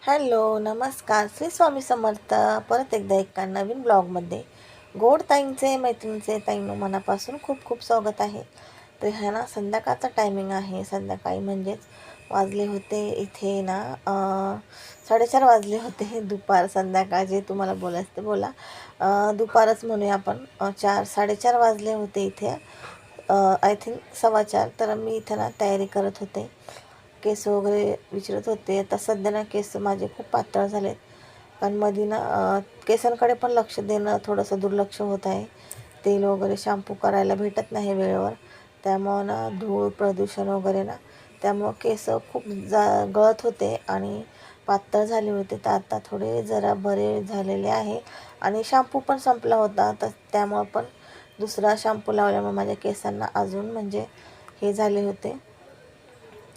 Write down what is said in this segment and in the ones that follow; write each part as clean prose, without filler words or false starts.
Hello, नमस्कार. श्री स्वामी समर्थ. परत एकदा एका नवीन ब्लॉगमध्ये गोड ताईंचे, मैत्रिणींचे, ताईंनो मनापासून खूप खूप स्वागत आहे. तर ह्या ना संध्याकाळचा टायमिंग आहे. संध्याकाळी म्हणजेच वाजले होते इथे ना 4:30 वाजले होते. दुपार संध्याकाळ जे तुम्हाला बोलायचं ते बोला. दुपारच म्हणूया आपण. 4:30 वाजले होते इथे. I think 4:15. तर मी इथे ना तयारी करत होते. केस वगैरे विचारत होते. आता सध्या ना केस माझे खूप पातळ झालेत. कारण मध्ये ना केसांकडे पण लक्ष देणं थोडंसं दुर्लक्ष होत आहे. तेल वगैरे शॅम्पू करायला भेटत नाही वेळेवर. त्यामुळं ना धूळ प्रदूषण वगैरे ना त्यामुळं केस खूप गळत होते आणि पातळ झाले होते. तर आता थोडे जरा बरे झालेले आहे आणि शॅम्पू पण संपला होता. तर त्यामुळं पण दुसरा शॅम्पू लावल्यामुळे माझ्या केसांना अजून म्हणजे हे झाले होते.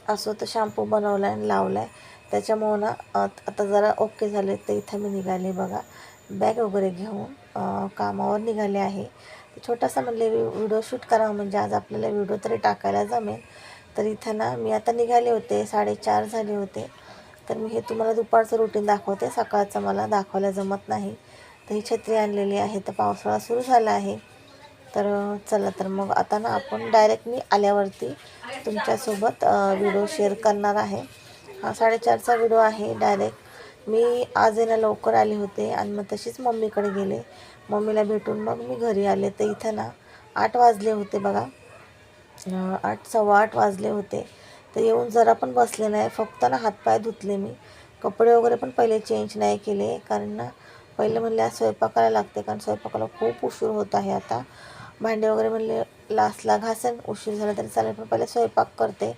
असं तर शॅम्पू बनवला आहे आणि लावला आहे. त्याच्यामुळं ना आता जरा ओके झाले. तर इथं मी निघाले बघा, बॅग वगैरे घेऊन कामावर निघाले आहे. छोटासा म्हणले व्हिडिओ शूट करावा, म्हणजे आज आपल्याला व्हिडिओ तरी टाकायला जमेल. तर इथं ना मी आता निघाले होते, 4:30 झाले होते. तर मी हे तुम्हाला दुपारचं रुटीन दाखवते, सकाळचं मला दाखवायला जमत नाही. तर ही छत्री आणलेली आहे. तर पावसाळा सुरू झाला आहे. तर चला, तर मग आता ना आपण डायरेक्ट मी आल्यावरती तुमच्यासोबत व्हिडिओ शेअर करणार आहे. हा 4:30चा व्हिडिओ आहे. डायरेक्ट मी आज आहे ना लवकर आले होते आणि मग तशीच मम्मीकडे गेले. मम्मीला भेटून मग मी घरी आले. तर इथं ना 8 वाजले होते बघा. 8, 8:15 वाजले होते. तर येऊन जरा पण बसले नाही. फक्त ना हातपाय धुतले मी. कपडे वगैरे पण पहिले चेंज नाही केले, कारण ना पहिले म्हणले आज स्वयंपाकाला लागते, कारण स्वयंपाकाला खूप उशीर होत आहे आता. भांडे वगैरे म्हणले लास्टला घासेन, उशीर झाला तरी चालेल, पण पहिले स्वयंपाक करते.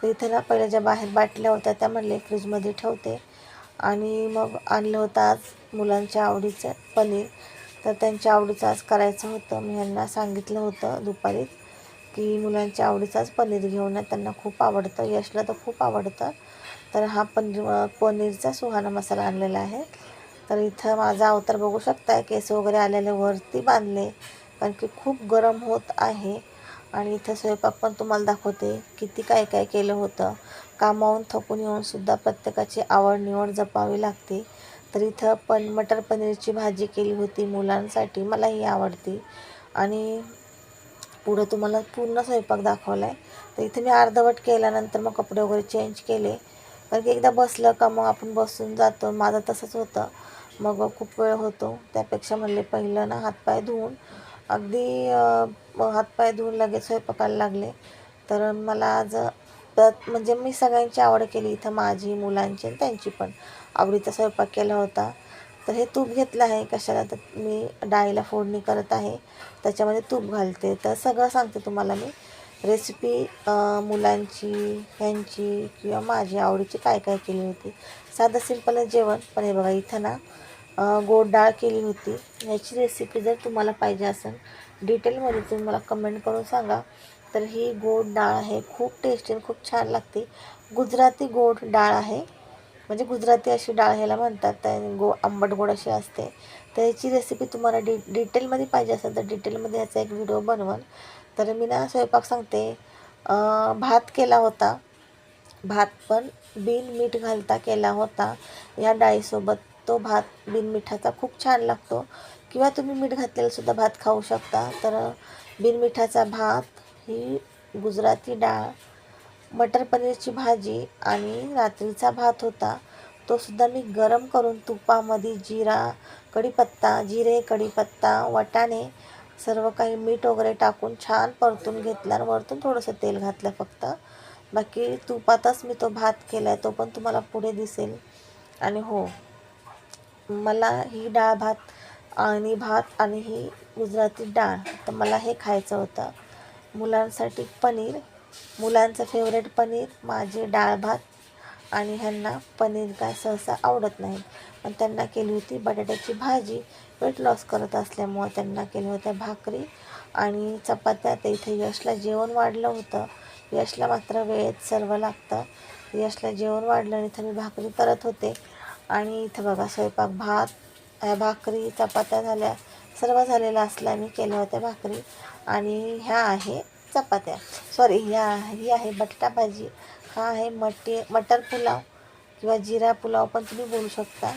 तर इथे ना पहिले ज्या बाहेर बाटल्या होत्या त्या म्हणले फ्रीजमध्ये ठेवते. आणि मग आणलं होतं आज मुलांच्या आवडीचं पनीर. तर त्यांच्या आवडीचं आज करायचं होतं. मी यांना सांगितलं होतं दुपारीच की मुलांच्या आवडीचाच पनीर घेऊन या, त्यांना खूप आवडतं. यशला तर खूप आवडतं. तर हा पनीरचा सुहाना मसाला आणलेला आहे. तर इथं माझा अवतार बघू शकताय, केस वगैरे आलेले वरती बांधले, कारण की खूप गरम होत आहे. आणि इथं स्वयंपाक पण तुम्हाला दाखवते, किती काय काय केलं होतं. कामावून थकून येऊनसुद्धा प्रत्येकाची आवड निवड जपावी लागते. तर इथं मटर पनीरची भाजी केली होती मुलांसाठी, मलाही आवडती. आणि पुढं तुम्हाला पूर्ण स्वयंपाक दाखवला आहे. तर इथे मी अर्धवट केल्यानंतर मग कपडे वगैरे चेंज केले, कारण की एकदा बसलं का मग आपण बसून जातो. माझं तसंच होतं, मग खूप वेळ होतो. त्यापेक्षा म्हणले पहिलं ना हातपाय धुवून अगदी हातपाय धुवून लगेच स्वयंपाकाला लागले. तर मला आज म्हणजे मी सगळ्यांची आवड केली इथं, माझी, मुलांची आणि त्यांची पण आवडीचा स्वयंपाक केला होता. तर हे तूप घेतलं आहे कशाला, तर मी डाळीला फोडणी करत आहे, त्याच्यामध्ये तूप घालते. तर सगळं सांगते तुम्हाला मी रेसिपी, मुलांची, ह्यांची किंवा माझी आवडीची काय काय केली होती. साधं सिंपलच जेवण. पण हे बघा इथं ना गोड डाळ केली होती. ह्याची रेसिपी जर तुम्हाला पाहिजे असेल डिटेलमध्ये, तुम्ही मला कमेंट करून सांगा. तर ही गोड डाळ आहे, खूप टेस्टी आणि खूप छान लागते. गुजराती गोड डाळ आहे, म्हणजे गुजराती अशी डाळ ह्याला म्हणतात. तर आंबट गोड अशी असते. तर ह्याची रेसिपी तुम्हाला डिटेलमध्ये पाहिजे असेल तर डिटेलमध्ये ह्याचा एक व्हिडिओ बनवून. तर मी ना स्वयंपाक सांगते. भात केला होता. भात पण बिन मीठ घालता केला होता या डाळीसोबत. तो भात बिन मिठाचा खूप छान लागतो, किंवा तुम्ही मीठ घातलेलासुद्धा भात खाऊ शकता. तर बिन मिठाचा भात, ही गुजराती डाळ, मटर पनीरची भाजी आणि रात्रीचा भात होता. तो सुद्धा मी गरम करून तुपामध्ये जिरे, कढीपत्ता, वाटाणे सर्व काही मीठ वगैरे टाकून छान परतून घेतला आणि वरतून थोडंसं तेल घातलं फक्त. बाकी तुपातच मी तो भात केला आहे, तो पण तुम्हाला पुढे दिसेल. आणि हो, मला ही डाळ भात आणि ही गुजराती डाळ, तर मला हे खायचं होतं. मुलांसाठी पनीर, मुलांचं फेवरेट पनीर, माझे डाळ भात. आणि ह्यांना पनीर काय सहसा आवडत नाही, पण त्यांना केली होती बटाट्याची भाजी. वेट लॉस करत असल्यामुळं त्यांना केल्या होत्या भाकरी आणि चपात्या. तर इथे यशला जेवण वाढलं होतं. यशला मात्र वेळेत सर्व लागतं. यशला जेवण वाढलं आणि इथं मी भाकरी करत होते. आणि इथं बघा स्वयंपाक, भात, भाकरी, चपात्या झाल्या, सर्व झालेलं असल्या मी केल्या होत्या भाकरी. आणि ह्या आहे चपात्या, सॉरी ही आहे बटाटा भाजी. हा आहे मटर पुलाव किंवा जिरा पुलाव पण तुम्ही बोलू शकता.